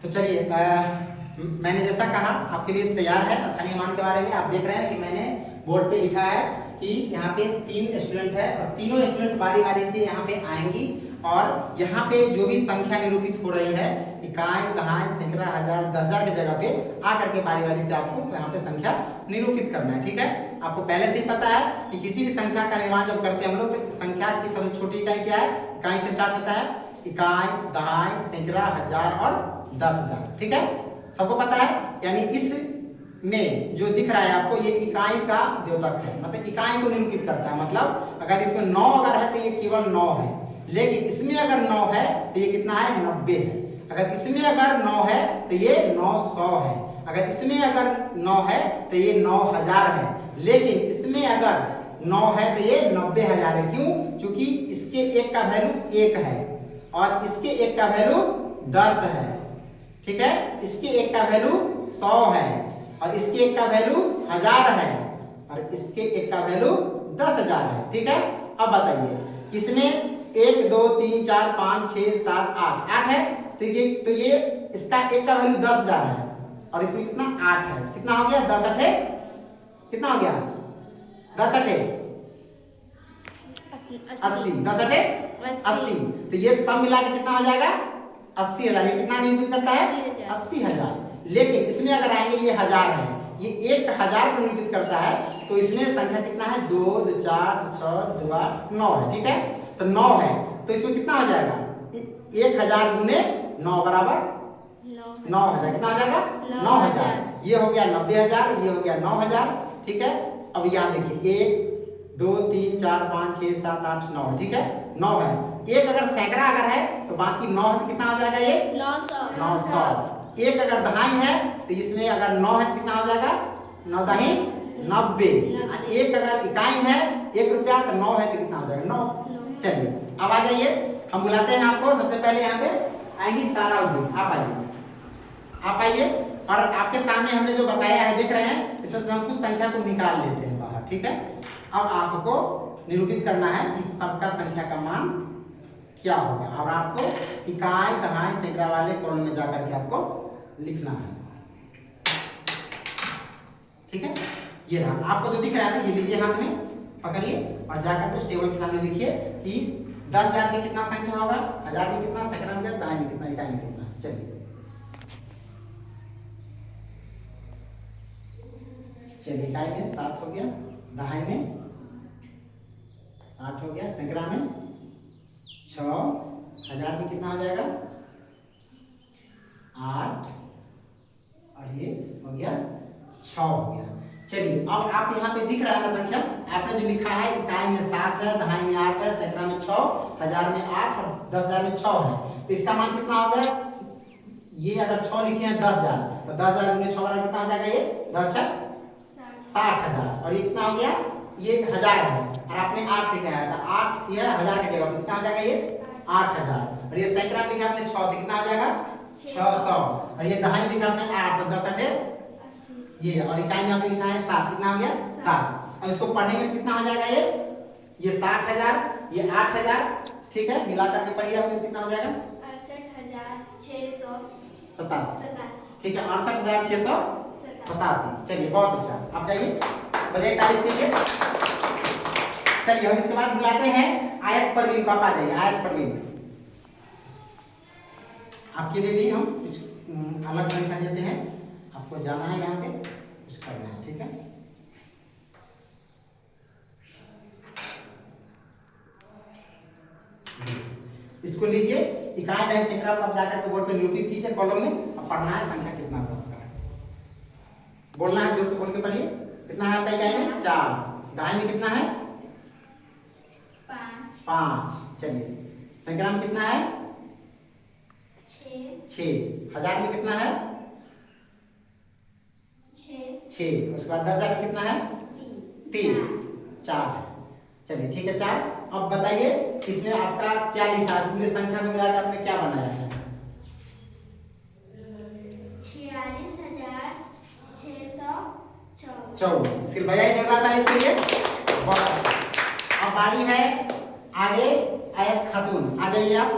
तो चलिए मैंने जैसा कहा आपके लिए तैयार है स्थानीय मान के बारे में। आप देख रहे हैं कि मैंने बोर्ड पे लिखा है कि यहाँ पे 3 स्टूडेंट है और तीनों स्टूडेंट बारी बारी से यहाँ पे आएंगी और यहाँ पे जो भी संख्या निरूपित हो रही है इकाई, दहाई, सैकड़ा, हजार, 10,000 की जगह पे आकर के बारी बारी से आपको यहाँ पे संख्या निरूपित करना है। ठीक है, आपको पहले से ही पता है कि किसी भी संख्या का निर्माण जब करते हैं हम लोग तो संख्या की सबसे छोटी इकाई क्या है, इकाई से स्टार्ट होता है। इकाई, दहाई, सैकड़ा, हजार और 10,000। ठीक है, सबको पता है। यानी इस में जो दिख रहा है आपको ये इकाई का द्योतक है, मतलब इकाई को निरूपित करता है। मतलब अगर इसमें 9 अगर है तो ये केवल 9 है, लेकिन इसमें अगर 9 है तो ये कितना है, 90 है। अगर इसमें अगर 9 है तो ये 900 है। अगर इसमें अगर 9 है तो ये 9,000 है, लेकिन इसमें अगर 9 है तो ये 90,000 है। क्यों? क्योंकि इसके एक का वैल्यू 1 है और इसके एक का वैल्यू 10 है। ठीक है, इसके एक का वैल्यू 100 है और इसके एक का वैल्यू 1000 है और इसके एक का वैल्यू 10,000 है। ठीक है, अब बताइए इसमें 1 2 3 4 5 6 7 8 है तो ये इसका एक का वैल्यू 10,000 है और इसमें कितना 8 है। कितना हो गया, 10 अठे कितना हो गया, 10 अठे 80, 10 अठे 80। तो ये सब मिला के कितना हो जाएगा, 80,000। ये कितना निरूपित करता है, 80,000। लेकिन इसमें अगर आएंगे ये 1000 है, ये 1000 को निरूपित करता है तो इसमें संख्या कितना है, 2 2 4 6 2 8 9 है। ठीक है, तो 9 है तो इसमें कितना हो जाएगा, 1000 गुने 9 बराबर 9,000। कितना हो जाएगा, 9,000। ये हो गया 90,000, ये हो गया 9,000। ठीक है, अब यहाँ देखिए 1 2 3 4 5 6 7 8 9 है। ठीक है, 9 है। एक अगर सैकड़ा अगर है तो बाकी 9 है तो कितना हो जाएगा, ये 900। एक अगर दहाई है तो इसमें अगर 9 है तो कितना हो जाएगा, 9 दही 90। एक अगर इकाई है 1 रुपया तो 9 है तो कितना हो जाएगा, 9। चलिए अब आ जाइए, हम बुलाते हैं आपको। सबसे पहले यहाँ पे आएंगी सारा उद्दीन। आप आइए और आपके सामने हमने जो बताया है देख रहे हैं, इसमें से हम कुछ संख्या को निकाल लेते हैं बाहर। ठीक है, अब आपको निरूपित करना है इस सबका संख्या का मान क्या होगा और आपको इकाई, दहाई, सैकड़ा वाले कॉलम में जाकर के आपको लिखना है। ठीक है, ये रहा आपको जो दिख रहा है ना, ये लीजिए हाथ में पकड़िए और जाकर उस टेबल के सामने लिखिए कि 10,000 में कितना संख्या होगा, 1000 में कितना, सैकड़ा में कितना, दहाई में कितना, इकाई में कितना। चलिए इकाई में 7 हो गया, दहाई में 8 हो गया, सैकड़ा में 6, 1000 में कितना हो जाएगा 8 और ये हो गया 6 हो गया। चलिए अब आप यहाँ पे दिख रहा है ना संख्या, आपने जो लिखा है इकाई में 7 है, दहाई में 8 है, सैकड़ा में 6, 1000 में 8 और 10,000 में 6 है। तो इसका मान कितना हो गया, ये अगर 6 लिखे हैं 10,000 तो 10,000 गुने 6 बराबर कितना हो जाएगा, ये 10 60,000 और ये कितना हो गया, ये 1000 है और आपने 8 लिखा है तो 8 ये 1000 की जगह कितना हो जाएगा, ये 8,000। और ये सैकड़ा में लिखा आपने 6 तो कितना हो जाएगा 600 और ये दहाई में लिखा आपने 8 तो 10 अठे ये और इकाई में आपने लिखा है 7, कितना हो गया 7। अब इसको पढ़ेंगे तो कितना हो जाएगा, ये 60,000, ये 8,000। ठीक है, मिला करके पढ़िए आप, कितना हो जाएगा 68,687। ठीक है, 68,687। चलिए बहुत अच्छा, आप जाइए बजाय तारीफ कीजिए। चलिए हम इसके बाद बुलाते हैं आयत परवीन को। आप आ जाइए आयत परवीन। आपके लिए भी हम कुछ अलग संख्या देते हैं, आपको जाना है यहाँ पे कुछ करना है। ठीक है, इसको लीजिए इकाई, दहाई, सैकड़ा को आप जाकर के बोर्ड पे निरूपित कीजिए कॉलम में। अब पढ़ना है संख्या कितना होगा, बोलना है जोर से बोल के पढ़िए। कितना है आपका इकाई में 4, दहाई में कितना है 5। चलिए सैकड़ा में कितना है 6, 1000 में कितना है 6, उसके बाद 10,000 में कितना है 3, 4 है। चलिए ठीक है 4। अब बताइए इसमें आपका क्या लिखा है, पूरे संख्या को मिलाकर आपने क्या बनाया है, 46,614। सिर्फ बजाय जोरदार ताली इसके लिए। अब बारी है आगे आयत खातून। आ जाइए आप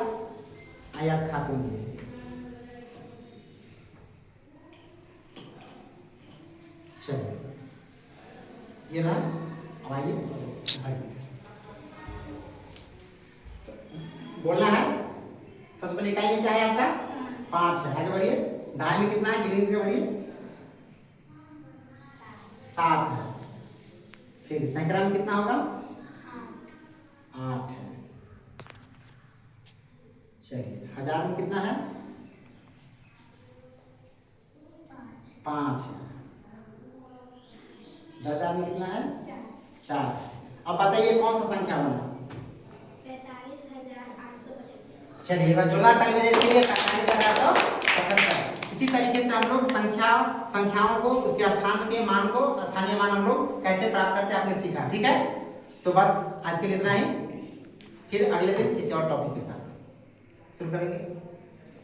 आयत खातून। चलिए ये रहा। अब आइए बोलना है। सबसे पहले इकाई में क्या है आपका 5 है, आगे बढ़िए। दाएं में कितना है, ग्रीन में बढ़िए 7 है। फिर सैकड़ा में कितना होगा 8 है। चलिए हजार में कितना है 5 है। 10,000 में कितना है 4 है। अब बताइए कौन सा संख्या बना 45,875। चलिए एक बार जोरदार ताली बजाइए इसके लिए 45,875। इसी तरीके से हम लोग संख्याओं को उसके स्थान के मान को स्थानीय मान हम लोग कैसे प्राप्त करते हैं आपने सीखा, ठीक है। तो बस आज के लिए इतना ही, फिर अगले दिन किसी और टॉपिक के साथ शुरू करेंगे।